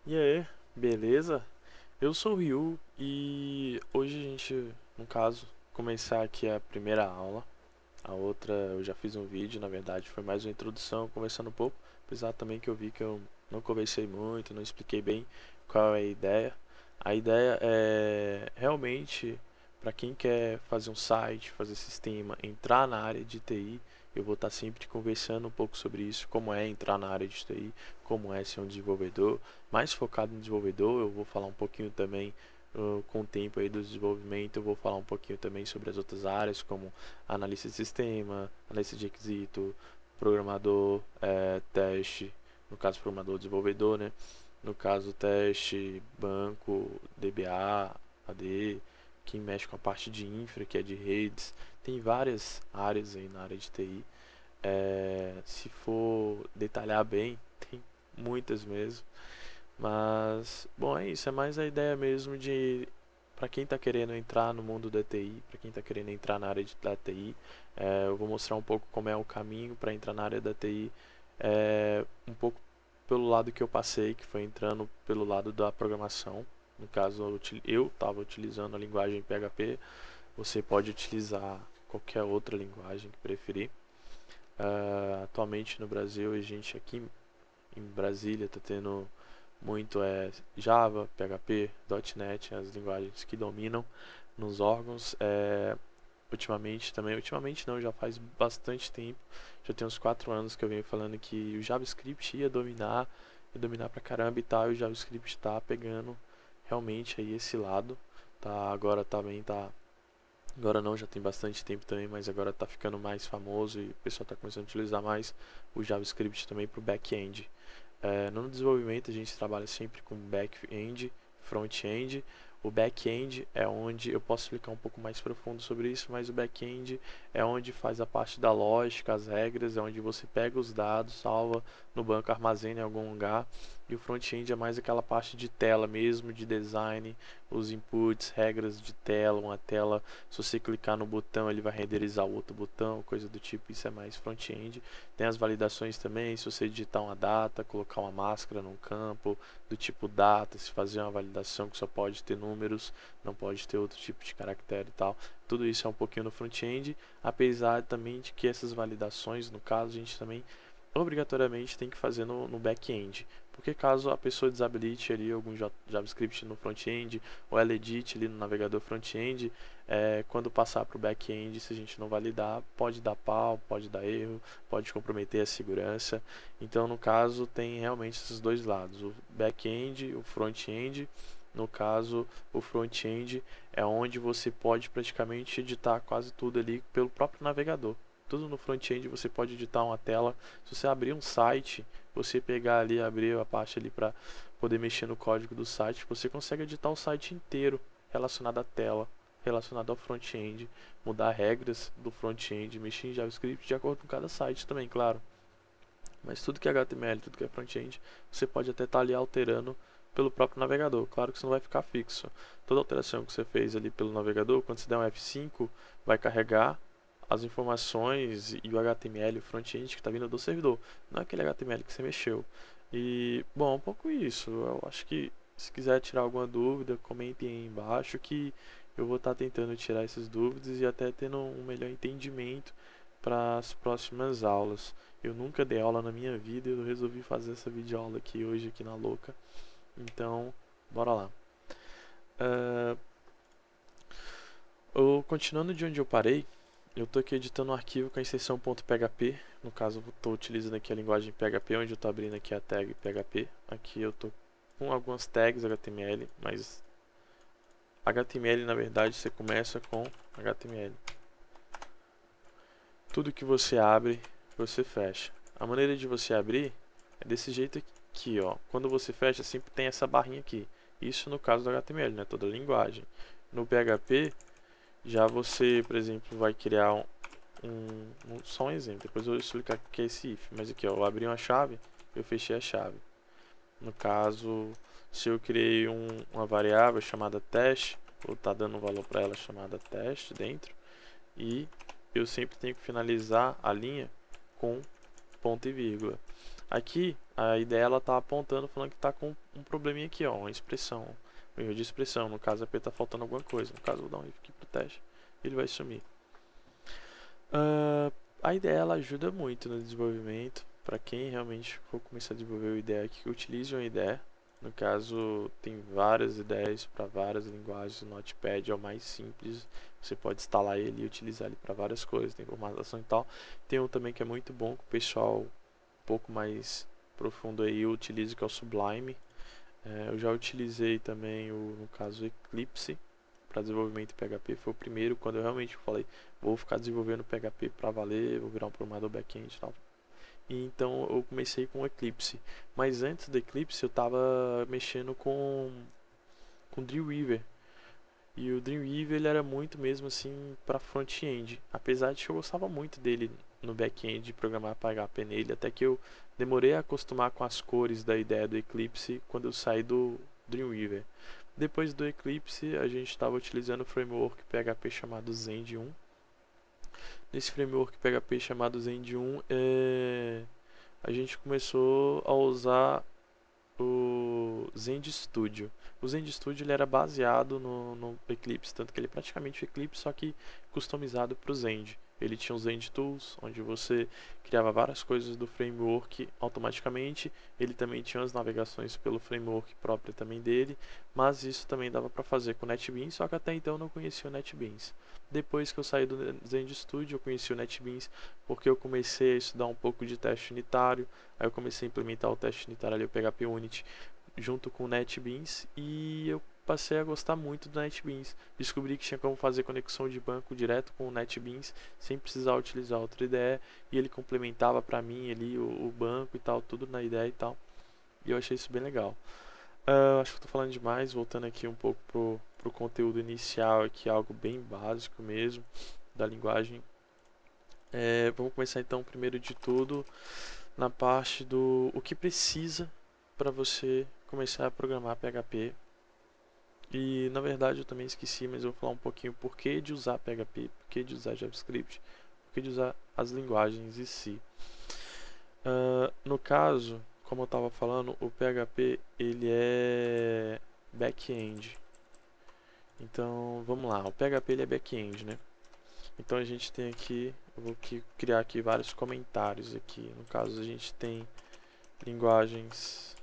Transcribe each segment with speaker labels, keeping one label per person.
Speaker 1: E aí, beleza? Eu sou o Ryu e hoje a gente, no caso, começar aqui a primeira aula. A outra eu já fiz um vídeo, na verdade, foi mais uma introdução, conversando um pouco, apesar também que eu vi que eu não conversei muito, não expliquei bem qual é a ideia. A ideia é realmente para quem quer fazer um site, fazer sistema, entrar na área de TI. Eu vou estar sempre conversando um pouco sobre isso, como é entrar na área de TI, como é ser um desenvolvedor, mais focado no desenvolvedor. Eu vou falar um pouquinho também com o tempo aí do desenvolvimento, eu vou falar um pouquinho também sobre as outras áreas, como analista de sistema, analista de requisito, programador, teste, no caso programador desenvolvedor, né? No caso teste, banco, DBA, AD, quem mexe com a parte de infra, que é de redes, tem várias áreas aí na área de TI. Se for detalhar bem, tem muitas mesmo. Mas, bom, é isso. É mais a ideia mesmo de para quem está querendo entrar no mundo da TI, para quem está querendo entrar na área da TI, eu vou mostrar um pouco como é o caminho para entrar na área da TI, um pouco pelo lado que eu passei, que foi entrando pelo lado da programação. No caso, eu estava utilizando a linguagem PHP, você pode utilizar qualquer outra linguagem que preferir. Atualmente no Brasil, a gente aqui em Brasília está tendo muito Java, PHP, .NET, as linguagens que dominam nos órgãos. Ultimamente também, ultimamente não, já faz bastante tempo, já tem uns 4 anos que eu venho falando que o JavaScript ia dominar pra caramba e tal, e o JavaScript está pegando realmente aí esse lado, tá? Agora também tá, agora não, já tem bastante tempo também, mas agora tá ficando mais famoso e o pessoal tá começando a utilizar mais o JavaScript também pro back-end. No desenvolvimento a gente trabalha sempre com back-end, front-end. O back-end é onde eu posso explicar um pouco mais profundo sobre isso, mas o back-end é onde faz a parte da lógica, as regras, é onde você pega os dados, salva no banco, armazena em algum lugar. E o front-end é mais aquela parte de tela mesmo, de design, os inputs, regras de tela, uma tela, se você clicar no botão ele vai renderizar o outro botão, coisa do tipo, isso é mais front-end. Tem as validações também, se você digitar uma data, colocar uma máscara num campo do tipo data, se fazer uma validação que só pode ter números, não pode ter outro tipo de caractere e tal. Tudo isso é um pouquinho no front-end, apesar também de que essas validações, no caso, a gente também obrigatoriamente tem que fazer no back-end. Porque caso a pessoa desabilite ali algum JavaScript no front-end ou ela edite ali no navegador front-end, quando passar para o back-end, se a gente não validar, pode dar pau, pode dar erro, pode comprometer a segurança. Então, no caso, tem realmente esses dois lados, o back-end e o front-end. No caso, o front-end é onde você pode praticamente editar quase tudo ali pelo próprio navegador. Tudo no front-end você pode editar uma tela. Se você abrir um site, você pegar ali, abrir a parte ali para poder mexer no código do site, você consegue editar o site inteiro relacionado à tela, relacionado ao front-end, mudar regras do front-end, mexer em JavaScript de acordo com cada site também, claro. Mas tudo que é HTML, tudo que é front-end, você pode até estar ali alterando pelo próprio navegador. Claro que isso não vai ficar fixo. Toda alteração que você fez ali pelo navegador, quando você der um F5, vai carregar as informações e o HTML, o front-end que está vindo do servidor, não é aquele HTML que você mexeu. E, bom, um pouco isso. Eu acho que se quiser tirar alguma dúvida, comentem aí embaixo que eu vou estar tentando tirar essas dúvidas e até tendo um melhor entendimento para as próximas aulas. Eu nunca dei aula na minha vida e eu resolvi fazer essa videoaula aqui hoje aqui na Louca. Então, bora lá. Uh, Continuando de onde eu parei, eu estou aqui editando um arquivo com a extensão .php. No caso, eu estou utilizando aqui a linguagem PHP, onde eu estou abrindo aqui a tag PHP. Aqui eu estou com algumas tags HTML, mas HTML na verdade você começa com HTML. Tudo que você abre, você fecha. A maneira de você abrir é desse jeito aqui, ó. Quando você fecha, sempre tem essa barrinha aqui. Isso no caso do HTML, né? Toda a linguagem. No PHP, já você, por exemplo, vai criar só um exemplo. Depois eu vou explicar o que é esse if. Mas aqui, ó, eu abri uma chave, eu fechei a chave. No caso, se eu criei uma variável chamada teste, vou estar dando um valor para ela chamada teste dentro, e eu sempre tenho que finalizar a linha com ponto e vírgula. Aqui, a ideia ela tá apontando, falando que tá com um probleminha aqui, ó, uma expressão, um erro de expressão. No caso, a P tá faltando alguma coisa. No caso, eu vou dar um aqui pro teste, ele vai sumir. A ideia ela ajuda muito no desenvolvimento. Para quem realmente for começar a desenvolver o IDE, que utilize uma IDE. No caso, tem várias ideias para várias linguagens. O Notepad é o mais simples. Você pode instalar ele e utilizar ele para várias coisas. Tem formatação e tal. Tem um também que é muito bom, que o pessoal um pouco mais profundo aí utiliza, que é o Sublime. Eu já utilizei também, no caso, o Eclipse para desenvolvimento em PHP. Foi o primeiro quando eu realmente falei, vou ficar desenvolvendo PHP para valer, vou virar um programador back-end e tal. E então eu comecei com o Eclipse. Mas antes do Eclipse eu estava mexendo com Dreamweaver. E o Dreamweaver ele era muito mesmo assim para front-end. Apesar de que eu gostava muito dele no back-end, de programar PHP nele, até que eu demorei a acostumar com as cores da ideia do Eclipse quando eu saí do Dreamweaver. Depois do Eclipse, a gente estava utilizando o framework PHP chamado Zend 1. Nesse framework PHP chamado Zend 1, a gente começou a usar o Zend Studio. O Zend Studio ele era baseado no Eclipse, tanto que ele é praticamente o Eclipse, só que customizado para o Zend. Ele tinha o Zend Tools, onde você criava várias coisas do framework automaticamente. Ele também tinha as navegações pelo framework próprio também dele, mas isso também dava para fazer com o NetBeans, só que até então eu não conhecia o NetBeans. Depois que eu saí do Zend Studio, eu conheci o NetBeans porque eu comecei a estudar um pouco de teste unitário. Aí eu comecei a implementar o teste unitário ali, o PHP Unit, junto com o NetBeans, e eu passei a gostar muito do NetBeans. Descobri que tinha como fazer conexão de banco direto com o NetBeans, sem precisar utilizar outra IDE, e ele complementava para mim ali o banco e tal, tudo na IDE e tal. E eu achei isso bem legal. Acho que estou falando demais, voltando aqui um pouco pro conteúdo inicial, aqui algo bem básico mesmo da linguagem. Vamos começar então, primeiro de tudo, na parte do o que precisa para você começar a programar PHP. E na verdade eu também esqueci, mas eu vou falar um pouquinho por que de usar PHP, por que de usar JavaScript, por que de usar as linguagens em si. No caso, como eu estava falando, o PHP ele é back-end. Então vamos lá, o PHP ele é back-end, né? Então a gente tem aqui, eu vou criar aqui vários comentários aqui. No caso a gente tem linguagens,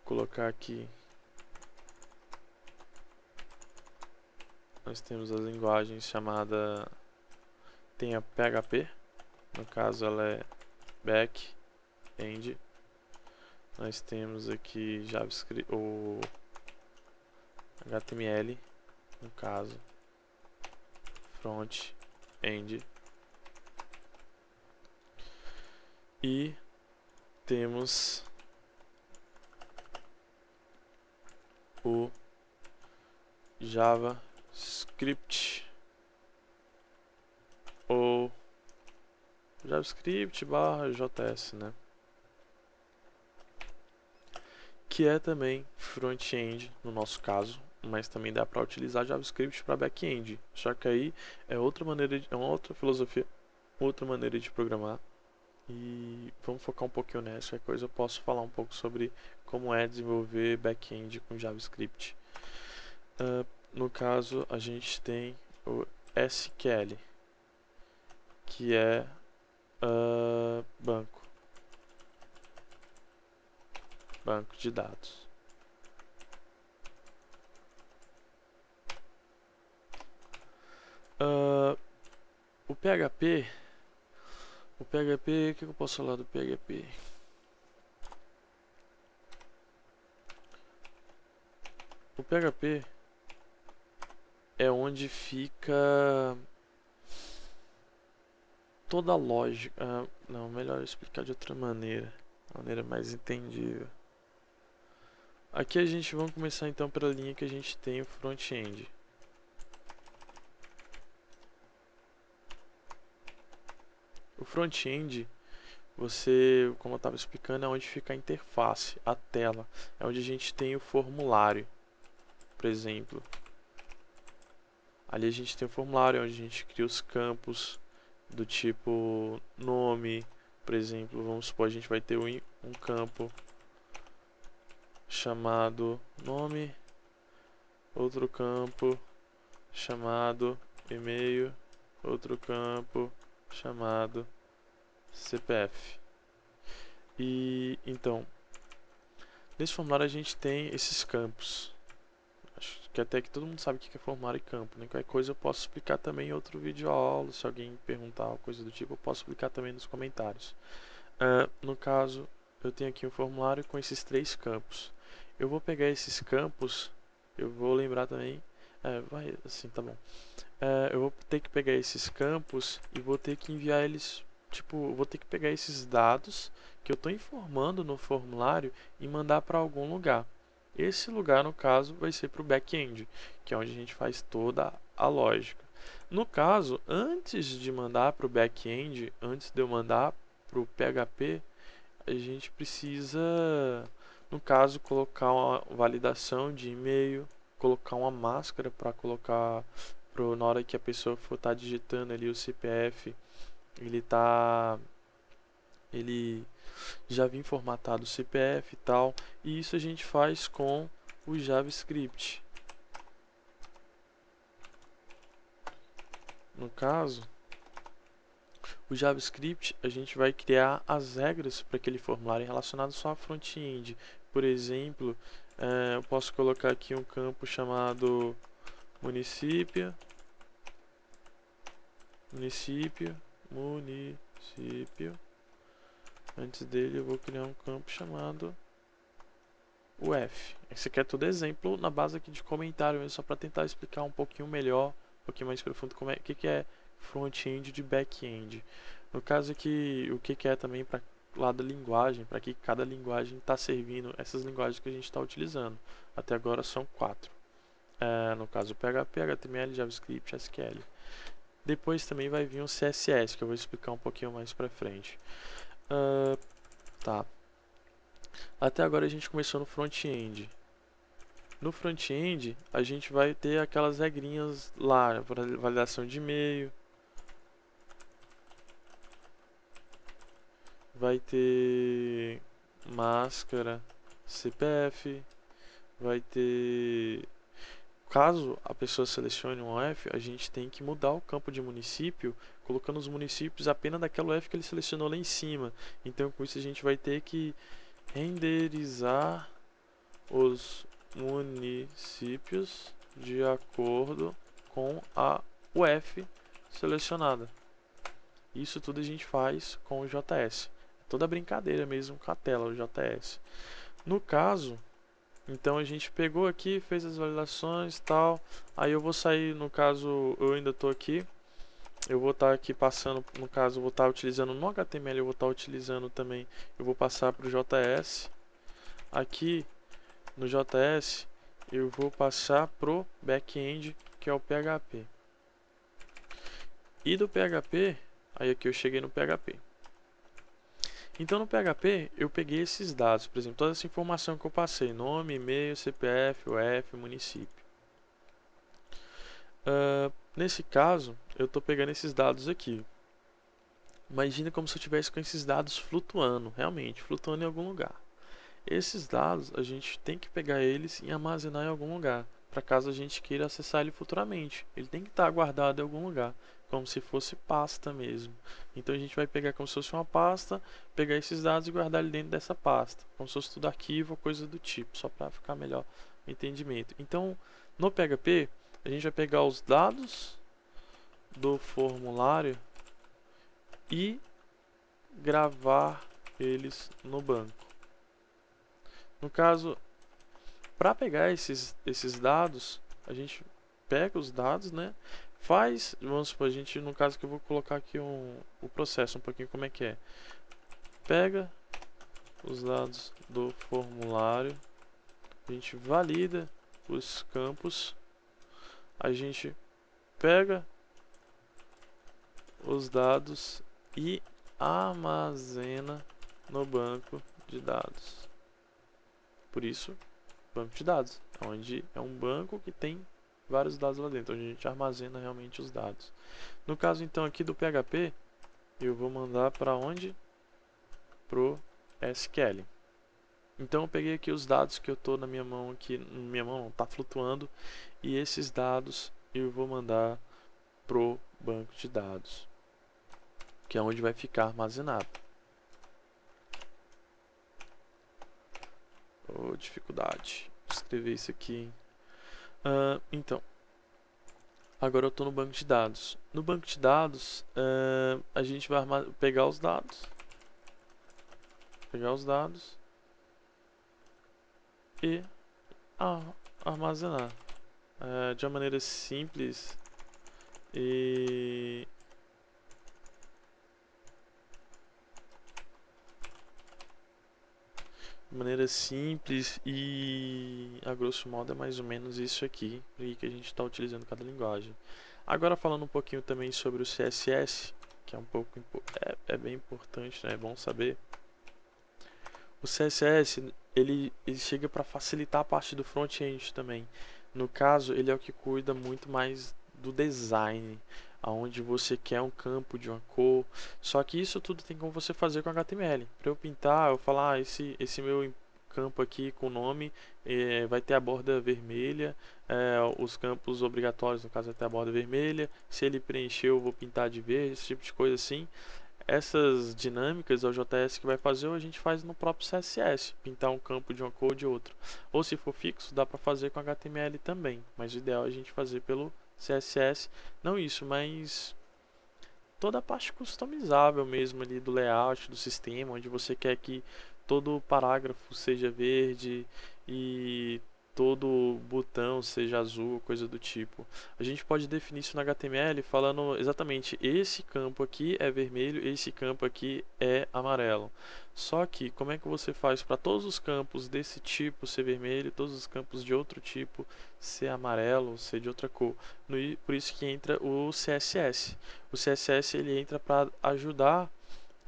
Speaker 1: colocar aqui, nós temos as linguagens chamada, tem a PHP, no caso ela é back-end. Nós temos aqui JavaScript ou HTML, no caso front-end, e temos o JavaScript ou JavaScript barra JS, né? Que é também front-end no nosso caso, mas também dá para utilizar JavaScript para back-end. Só que aí é outra maneira, é uma outra filosofia, outra maneira de programar. E vamos focar um pouquinho nessa. Qualquer coisa eu posso falar um pouco sobre como é desenvolver back-end com JavaScript. No caso, a gente tem o SQL, que é banco de dados. O PHP, o que eu posso falar do PHP? O PHP é onde fica toda a lógica. Não, melhor explicar de outra maneira, maneira mais entendível. Aqui a gente vai começar então pela linha que a gente tem o front-end. O front-end, você, como eu estava explicando, é onde fica a interface, a tela, é onde a gente tem o formulário, por exemplo. Ali a gente tem o formulário onde a gente cria os campos do tipo nome, por exemplo, vamos supor, a gente vai ter um campo chamado nome, outro campo chamado e-mail, outro campo chamado CPF. E então, nesse formulário a gente tem esses campos. Acho que até que todo mundo sabe o que é formulário e campo, né? Qualquer coisa eu posso explicar também em outro vídeo aula. Se alguém perguntar coisa do tipo, eu posso explicar também nos comentários. No caso, eu tenho aqui um formulário com esses 3 campos. Eu vou pegar esses campos, eu vou lembrar também. Vai assim, tá bom. Eu vou ter que pegar esses campos e vou ter que enviar eles. Tipo, eu vou ter que pegar esses dados que eu estou informando no formulário e mandar para algum lugar. Esse lugar, no caso, vai ser para o back-end, que é onde a gente faz toda a lógica. No caso, antes de mandar para o back-end, antes de eu mandar para o PHP, a gente precisa, no caso, colocar uma validação de e-mail, colocar uma máscara para colocar na hora que a pessoa for estar digitando ali o CPF, ele já vem formatado o CPF e tal, e isso a gente faz com o JavaScript. No caso, o JavaScript, a gente vai criar as regras para aquele formulário relacionado só a front-end. Por exemplo, eu posso colocar aqui um campo chamado município, município, município. Antes dele eu vou criar um campo chamado UF. Esse aqui é todo exemplo na base aqui de comentário, só para tentar explicar um pouquinho melhor, um pouquinho mais profundo como é que é front-end de back-end. No caso aqui, o que é também para lado da linguagem, para que cada linguagem está servindo essas linguagens que a gente está utilizando. Até agora são 4. No caso PHP, HTML, JavaScript, SQL. Depois também vai vir um CSS, que eu vou explicar um pouquinho mais para frente. Tá. Até agora a gente começou no front-end. No front-end, a gente vai ter aquelas regrinhas lá, validação de e-mail, vai ter máscara, CPF, vai ter. Caso a pessoa selecione um UF, a gente tem que mudar o campo de município, colocando os municípios apenas daquela UF que ele selecionou lá em cima. Então, com isso, a gente vai ter que renderizar os municípios de acordo com a UF selecionada. Isso tudo a gente faz com o JS. Toda brincadeira mesmo com a tela, o JS. No caso, então a gente pegou aqui, fez as validações e tal. Aí eu vou sair, no caso, eu ainda estou aqui. Eu vou estar aqui passando, no caso, eu vou estar utilizando no HTML, eu vou estar utilizando também, eu vou passar para o JS. Aqui no JS, eu vou passar pro back-end, que é o PHP. E do PHP, aí aqui eu cheguei no PHP. Então no PHP eu peguei esses dados, por exemplo, toda essa informação que eu passei, nome, e-mail, CPF, UF, município. Nesse caso, eu estou pegando esses dados aqui. Imagina como se eu tivesse com esses dados flutuando, realmente, flutuando em algum lugar. Esses dados a gente tem que pegar eles e armazenar em algum lugar, para caso a gente queira acessar ele futuramente. Ele tem que estar guardado em algum lugar, como se fosse pasta mesmo. Então a gente vai pegar como se fosse uma pasta, pegar esses dados e guardar ele dentro dessa pasta, como se fosse tudo arquivo ou coisa do tipo, só para ficar melhor o entendimento. Então no PHP a gente vai pegar os dados do formulário e gravar eles no banco. No caso, para pegar esses dados, a gente pega os dados, né? Faz, vamos supor, a gente, no caso que eu vou colocar aqui o processo um pouquinho como é que é. Pega os dados do formulário, a gente valida os campos, a gente pega os dados e armazena no banco de dados. Por isso, banco de dados, onde é um banco que tem vários dados lá dentro, onde a gente armazena realmente os dados. No caso então aqui do PHP, e eu vou mandar para onde? Pro SQL. Então eu peguei aqui os dados que eu tô na minha mão aqui, minha mão está flutuando, e esses dados eu vou mandar pro banco de dados, que é onde vai ficar armazenado. Oh, dificuldade. Vou escrever isso aqui. Então, agora eu estou no banco de dados. No banco de dados, a gente vai pegar os dados, e armazenar de uma maneira simples e a grosso modo é mais ou menos isso aqui que a gente está utilizando cada linguagem. Agora falando um pouquinho também sobre o CSS, que é um pouco é bem importante, né? É bom saber. O CSS ele chega para facilitar a parte do front-end também. No caso, ele é o que cuida muito mais do design, aonde você quer um campo de uma cor. Só que isso tudo tem como você fazer com HTML. Para eu pintar, eu falar, esse meu campo aqui com nome vai ter a borda vermelha, os campos obrigatórios, no caso, vai ter a borda vermelha. Se ele preencher, eu vou pintar de verde, esse tipo de coisa assim. Essas dinâmicas, é o JS que vai fazer, ou a gente faz no próprio CSS, pintar um campo de uma cor ou de outra. Ou se for fixo, dá para fazer com HTML também, mas o ideal é a gente fazer pelo CSS. Não isso, mas toda a parte customizável mesmo ali do layout do sistema, onde você quer que todo parágrafo seja verde e todo botão seja azul, coisa do tipo. A gente pode definir isso no HTML falando exatamente esse campo aqui é vermelho, esse campo aqui é amarelo. Só que como é que você faz para todos os campos desse tipo ser vermelho, todos os campos de outro tipo ser amarelo, ser de outra cor? Por isso que entra o CSS. O CSS ele entra para ajudar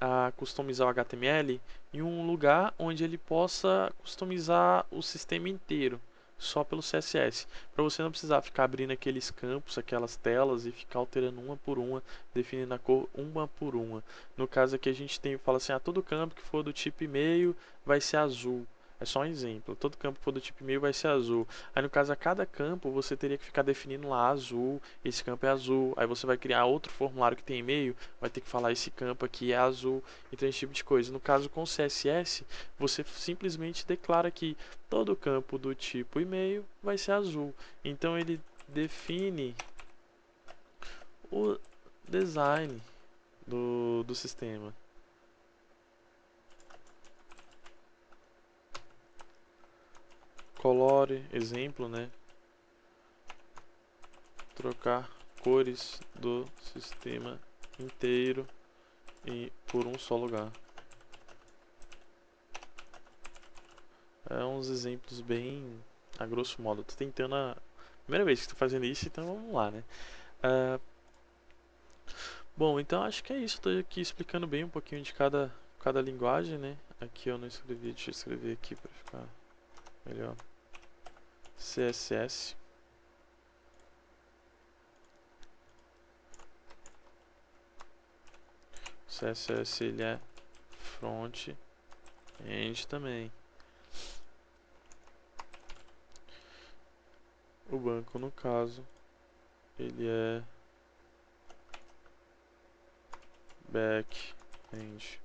Speaker 1: a customizar o HTML em um lugar onde ele possa customizar o sistema inteiro só pelo CSS, para você não precisar ficar abrindo aqueles campos, aquelas telas e ficar alterando uma por uma, definindo a cor uma por uma. No caso aqui a gente fala assim, todo campo que for do tipo e-mail vai ser azul. É só um exemplo. Todo campo que for do tipo e-mail vai ser azul. Aí no caso a cada campo você teria que ficar definindo lá azul, esse campo é azul. Aí você vai criar outro formulário que tem e-mail, vai ter que falar esse campo aqui é azul, então esse tipo de coisa. No caso com o CSS, você simplesmente declara que todo campo do tipo e-mail vai ser azul. Então ele define o design do sistema. Colore, exemplo, né? Trocar cores do sistema inteiro e por um só lugar. É uns exemplos bem a grosso modo. Tô tentando primeira vez que estou fazendo isso, então vamos lá, né? Uh, Bom, então acho que é isso. Estou aqui explicando bem um pouquinho de cada linguagem, né? Aqui eu não escrevi, deixa eu escrever aqui para ficar melhor. CSS. CSS ele é front-end também. O banco, no caso, ele é back-end.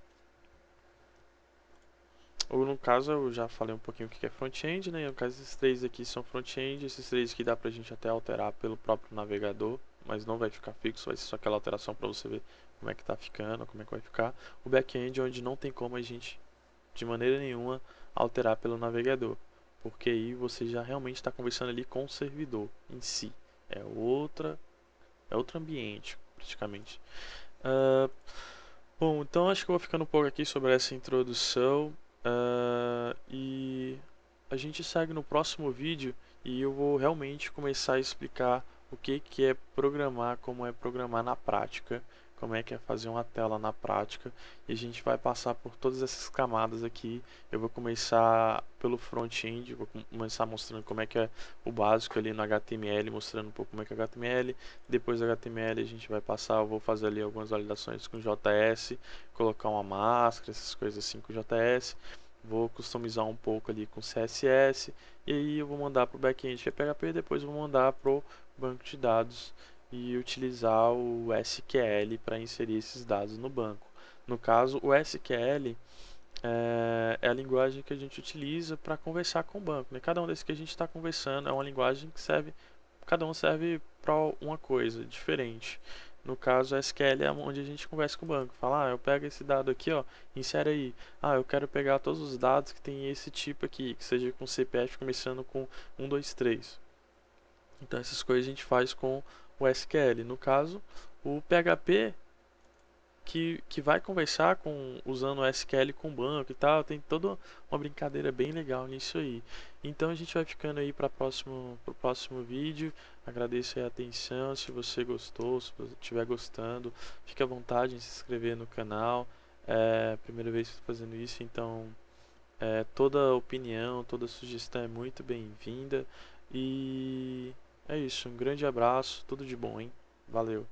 Speaker 1: Ou no caso, eu já falei um pouquinho o que é front-end, né? No caso, esses três aqui são front-end, esses três aqui dá pra gente até alterar pelo próprio navegador, mas não vai ficar fixo, vai ser só aquela alteração para você ver como é que tá ficando, como é que vai ficar. O back-end é onde não tem como a gente, de maneira nenhuma, alterar pelo navegador, porque aí você já realmente está conversando ali com o servidor em si. É outro ambiente, praticamente. Uh, Bom, então acho que eu vou ficando um pouco aqui sobre essa introdução e a gente segue no próximo vídeo e eu vou realmente começar a explicar o que é programar, como é programar na prática como é que é fazer uma tela na prática, e a gente vai passar por todas essas camadas aqui. Eu vou começar pelo front-end, vou começar mostrando como é que é o básico ali no HTML, mostrando um pouco como é que é o HTML. Depois do HTML a gente vai passar, eu vou fazer ali algumas validações com JS, colocar uma máscara, essas coisas assim com JS. Vou customizar um pouco ali com CSS, e aí eu vou mandar para o back-end que é PHP, depois vou mandar para o banco de dados e utilizar o SQL para inserir esses dados no banco. No caso, o SQL é a linguagem que a gente utiliza para conversar com o banco, né? Cada um desses que a gente está conversando é uma linguagem que serve, cada um serve para uma coisa diferente. No caso, o SQL é onde a gente conversa com o banco. Fala, eu pego esse dado aqui, ó, insere aí. Eu quero pegar todos os dados que tem esse tipo aqui, que seja com CPF começando com 123. Então essas coisas a gente faz com o SQL. No caso, o PHP que vai conversar com usando o SQL com o banco e tal, tem toda uma brincadeira bem legal nisso aí. Então a gente vai ficando aí para pro próximo vídeo. Agradeço a atenção. Se você gostou, se você estiver gostando, fique à vontade em se inscrever no canal. É a primeira vez que estou fazendo isso, então toda opinião, toda sugestão é muito bem-vinda. E é isso, um grande abraço, tudo de bom, hein? Valeu.